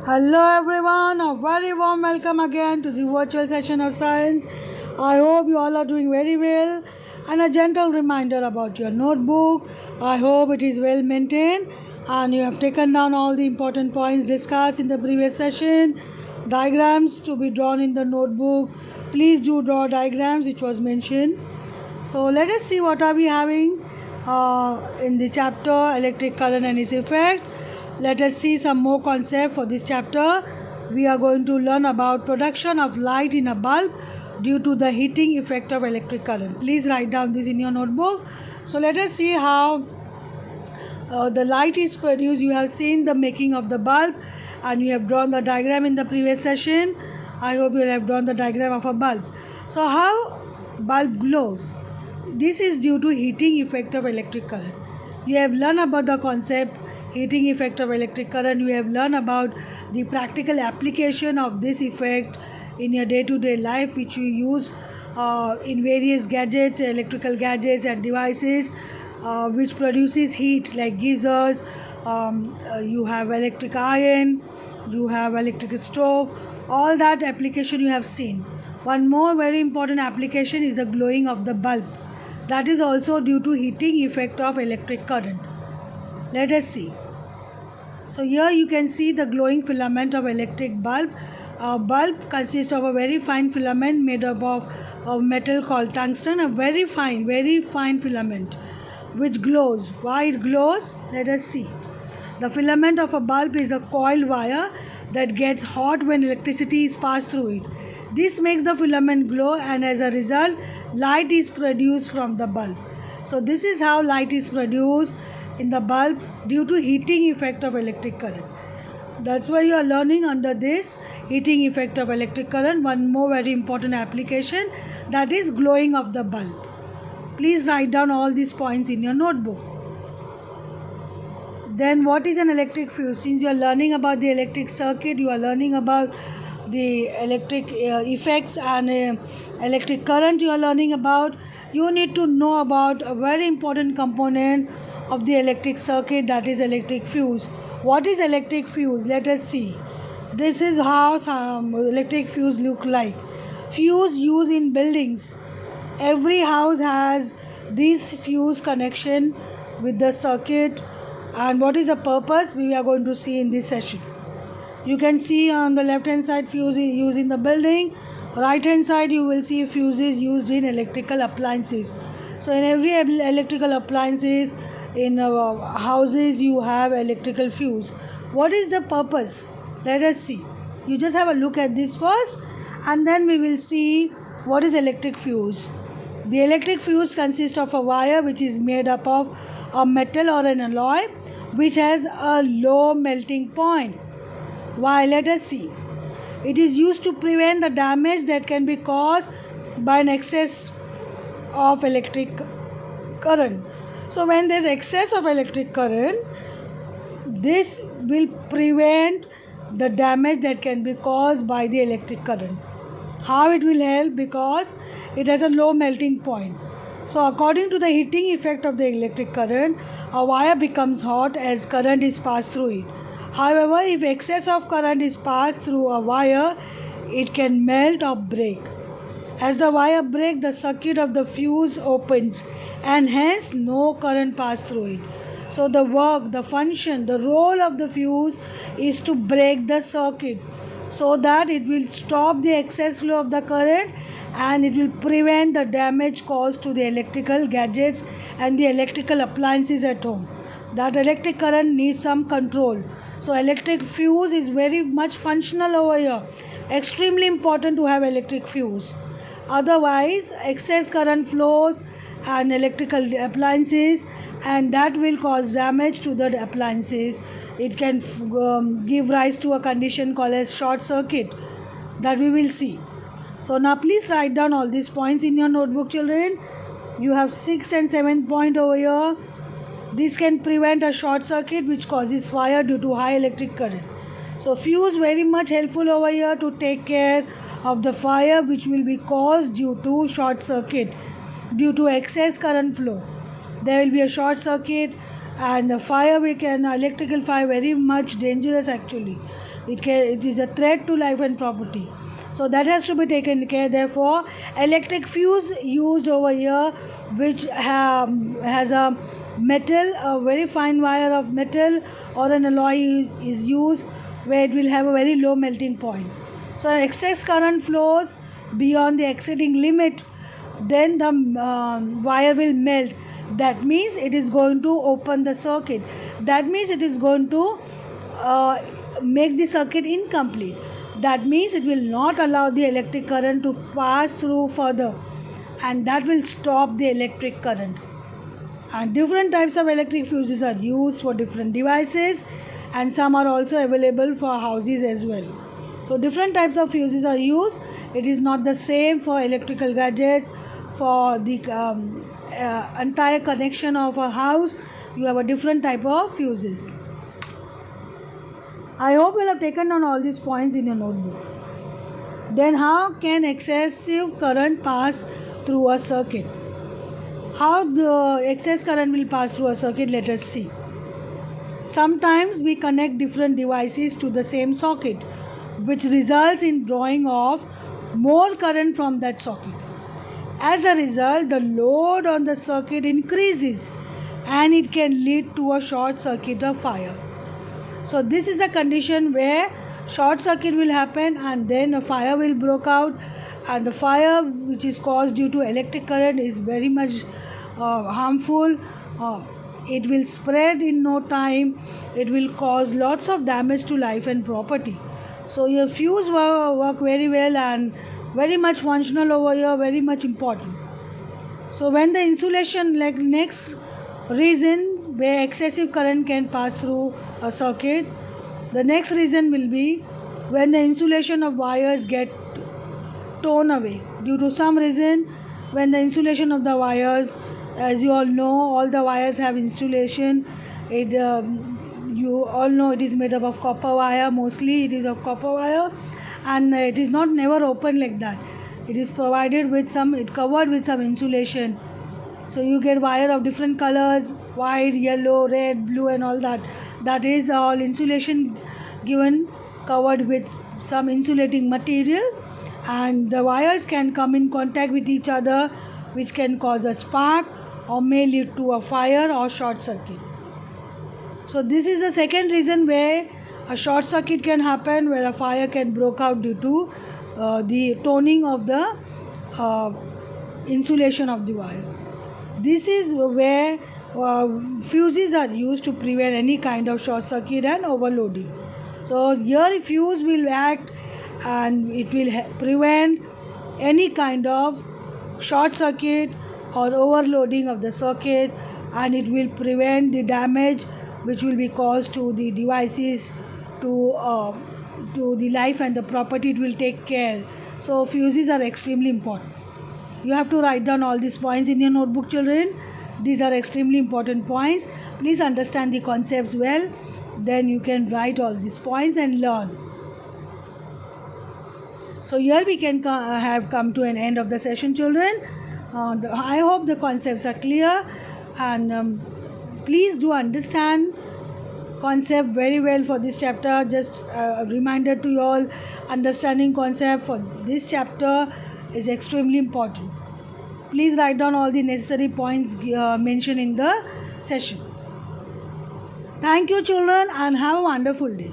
Hello everyone, a very warm welcome again to the virtual session of science. I hope you all are doing very well, and a gentle reminder about your notebook. I hope it is well maintained and you have taken down all the important points discussed in the previous session. Diagrams to be drawn in the notebook. Please do draw diagrams which was mentioned. So let us see what are we having in the chapter electric current and its effect. Let us see some more concept for this chapter. We are going to learn about production of light in a bulb due to the heating effect of electric current. Please write down this in your notebook. So let us see how the light is produced. You have seen the making of the bulb and you have drawn the diagram in the previous session. I hope you have drawn the diagram of a bulb. So how bulb glows? This is due to heating effect of electric current. You have learned about the concept heating effect of electric current. You have learned about the practical application of this effect in your day-to-day life, which you use in various gadgets, electrical gadgets and devices which produces heat, like geysers. You have electric iron, you have electric stove. All that application you have seen. One more very important application is the glowing of the bulb. That is also due to heating effect of electric current. Let us see. So here you can see the glowing filament of electric bulb. A bulb consists of a very fine filament made up of metal called tungsten, a very fine filament which glows. Why it glows? Let us see. The filament of a bulb is a coiled wire that gets hot when electricity is passed through it. This makes the filament glow, and as a result light is produced from the bulb. So this is how light is produced in the bulb due to heating effect of electric current. That's why you are learning under this heating effect of electric current one more very important application, that is glowing of the bulb. Please write down all these points in your notebook. Then what is an electric fuse? Since you are learning about the electric circuit, you are learning about the electric effects and electric current you are learning about, you need to know about a very important component of the electric circuit, that is electric fuse. What is electric fuse? Let us see. This is how some electric fuse look like. Fuse used in buildings. Every house has this fuse connection with the circuit, and what is the purpose we are going to see in this session. You can see on the left hand side fuse used in the building, right hand side you will see fuses used in electrical appliances. So in every electrical appliances in houses you have electrical fuse. What is the purpose? Let us see. You just have a look at this first and then we will see what is electric fuse. The electric fuse consists of a wire which is made up of a metal or an alloy which has a low melting point. Why? Let us see. It is used to prevent the damage that can be caused by an excess of electric current. So when there is excess of electric current, this will prevent the damage that can be caused by the electric current. How it will help? Because it has a low melting point. So according to the heating effect of the electric current, a wire becomes hot as current is passed through it. However, if excess of current is passed through a wire, it can melt or break. As the wire breaks, the circuit of the fuse opens and hence no current passes through it. So the work, the function, the role of the fuse is to break the circuit so that it will stop the excess flow of the current and it will prevent the damage caused to the electrical gadgets and the electrical appliances at home. That electric current needs some control. So electric fuse is very much functional over here. Extremely important to have electric fuse. Otherwise, excess current flows and electrical appliances, and that will cause damage to the appliances. It can give rise to a condition called as short circuit that we will see. So now please write down all these points in your notebook, children. You have 6th and 7th point over here. This can prevent a short circuit which causes fire due to high electric current. So fuse very much helpful over here to take care of the fire which will be caused due to short circuit, due to excess current flow. There will be a short circuit and the fire, we can electrical fire very much dangerous actually. It is a threat to life and property, so that has to be taken care. Therefore, electric fuse used over here, which has a metal, a very fine wire of metal or an alloy is used, where it will have a very low melting point. So excess current flows beyond the exceeding limit, then the wire will melt. That means it is going to open the circuit. That means it is going to make the circuit incomplete. That means it will not allow the electric current to pass through further, and that will stop the electric current. And different types of electric fuses are used for different devices, and some are also available for houses as well. So different types of fuses are used. It is not the same for electrical gadgets. For the entire connection of a house, you have a different type of fuses. I hope you have taken down all these points in your notebook. Then how can excessive current pass through a circuit? How the excess current will pass through a circuit, let us see. Sometimes we connect different devices to the same socket, which results in drawing off more current from that socket. As a result, the load on the circuit increases, and it can lead to a short circuit or fire. So this is a condition where short circuit will happen, and then a fire will break out, and the fire which is caused due to electric current is very much harmful. It will spread in no time. It will cause lots of damage to life and property. So your fuse work very well and very much functional over here, very much important. So when the insulation, like next reason where excessive current can pass through a circuit, the next reason will be when the insulation of wires get torn away due to some reason. When the insulation of the wires, as you all know, all the wires have insulation. You all know it is made up of copper wire. Mostly it is of copper wire, and it is not never open like that. It is provided with covered with some insulation. So you get wire of different colors: white, yellow, red, blue, and all that. That is all insulation given, covered with some insulating material, and the wires can come in contact with each other, which can cause a spark or may lead to a fire or short circuit. So this is the second reason where a short circuit can happen, where a fire can break out due to the toning of the insulation of the wire. This is where fuses are used to prevent any kind of short circuit and overloading. So here fuse will act, and it will prevent any kind of short circuit or overloading of the circuit, and it will prevent the damage which will be caused to the devices, to the life and the property. It will take care. So fuses are extremely important. You have to write down all these points in your notebook, children. These are extremely important points. Please understand the concepts well, then you can write all these points and learn. So here we can have come to an end of the session, children. I hope the concepts are clear, and please do understand concept very well for this chapter. Just a reminder to you all, understanding concept for this chapter is extremely important. Please write down all the necessary points mentioned in the session. Thank you, children, and have a wonderful day.